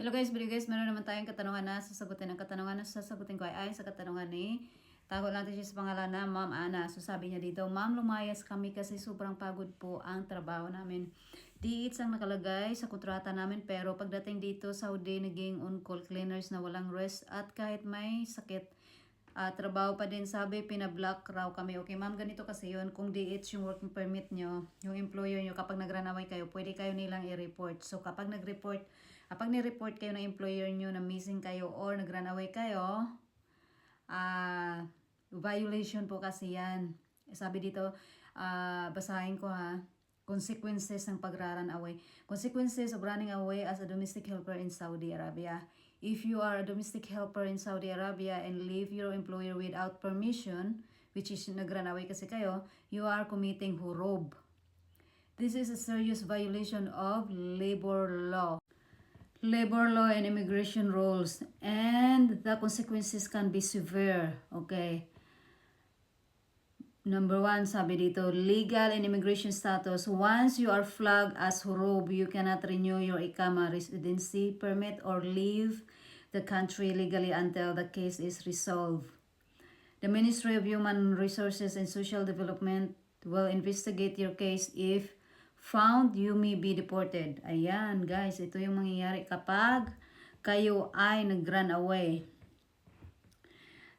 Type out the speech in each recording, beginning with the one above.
Hello guys, video guys, meron naman tayong katanungan na sasagutin. Ang katanungan na sasagutin ko ay sa katanungan ni, tago natin siya sa pangalan na Ma'am Ana. So sabi niya dito, Ma'am, lumayas kami kasi sobrang pagod po ang trabaho namin. DH ang nakalagay sa kontrata namin pero pagdating dito Saudi, naging on-call cleaners na walang rest at kahit may sakit, trabaho pa din, sabi, pinablock raw kami. Okay ma'am, ganito kasi yun. Kung DH yung working permit nyo, yung employer nyo, kapag nagranaway kayo, pwede kayo nilang i-report. So kapag ni-report kayo ng employer nyo na missing kayo or nagranaway kayo, violation po kasi yan. Sabi dito, basahin ko ha. Consequences ng pag-run away. Consequences of running away as a domestic helper in Saudi Arabia. If you are a domestic helper in Saudi Arabia and leave your employer without permission, which is nag-run away kasi kayo, you are committing hurub. This is a serious violation of labor law and immigration rules, and the consequences can be severe. Okay. Number 1, sabi dito, legal and immigration status. Once you are flagged as hurub, you cannot renew your Iqama residency permit or leave the country legally until the case is resolved. The Ministry of Human Resources and Social Development will investigate your case. If found, you may be deported. Ayan, guys, ito yung mangyayari kapag kayo ay nag-run away.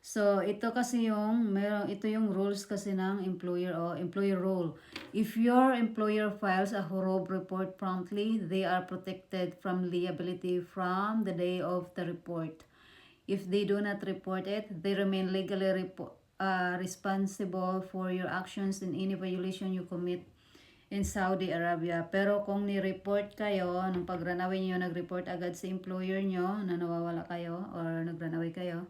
So, ito kasi ito yung rules kasi ng employer o employer role. If your employer files a hurub report promptly, they are protected from liability from the day of the report. If they do not report it, they remain legally responsible for your actions in any violation you commit in Saudi Arabia. Pero kung ni-report kayo, nung pag-runaway nyo, nag-report agad sa employer nyo na nawawala kayo or nag-runaway kayo,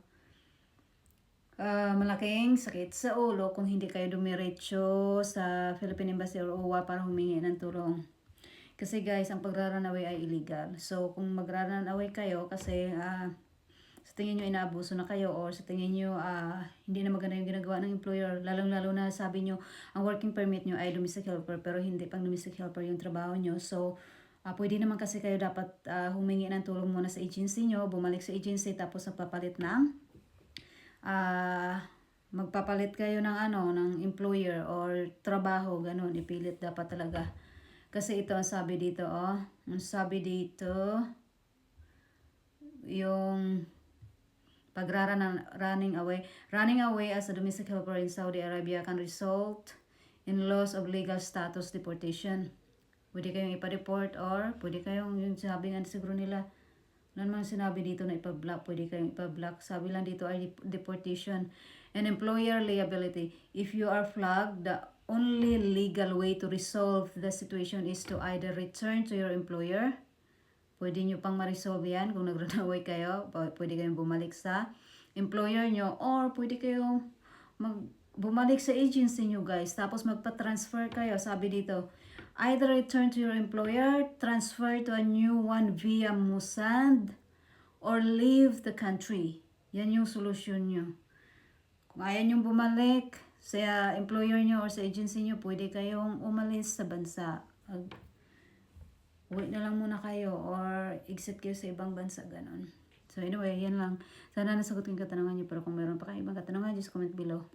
malaking sakit sa ulo kung hindi kayo dumiretso sa Philippine Embassy or OWA para humingi ng tulong. Kasi guys, ang pag-runaway ay illegal. So, kung mag-runaway kayo kasi sa tingin nyo inaabuso na kayo or sa tingin nyo hindi na maganda yung ginagawa ng employer, lalong-lalo na sabi nyo, ang working permit nyo ay domestic helper pero hindi pang domestic helper yung trabaho nyo. So, pwede naman kasi kayo dapat humingi ng tulong muna sa agency nyo, bumalik sa agency tapos nagpapalit ng magpapalit kayo ng ng employer or trabaho, ganun, ipilit dapat talaga. Kasi ito ang sabi dito, ang sabi dito, yung running away as a domestic helper in Saudi Arabia can result in loss of legal status, deportation. Pwede kayong ipa-report or pwede kayong, yung sabi nga siguro nila, ano naman sinabi dito na ipa-block, pwede kayong ipa-block. Sabi lang dito ay deportation. And employer liability. If you are flagged, the only legal way to resolve the situation is to either return to your employer. Pwede nyo pang ma-resolve yan kung nag-runaway kayo. Pwede kayong bumalik sa employer nyo or pwede kayong bumalik sa agency nyo guys. Tapos magpa-transfer kayo. Sabi dito, either return to your employer, transfer to a new one via Musand, or leave the country. Yan yung solusyon nyo. Kung ayaw nyo bumalik sa employer nyo or sa agency nyo, pwede kayong umalis sa bansa. Uwi na lang muna kayo or exit kayo sa ibang bansa, ganon. So anyway, yan lang. Sana nasagot yung katanungan nyo. Pero kung meron pa kayong ibang katanungan, just comment below.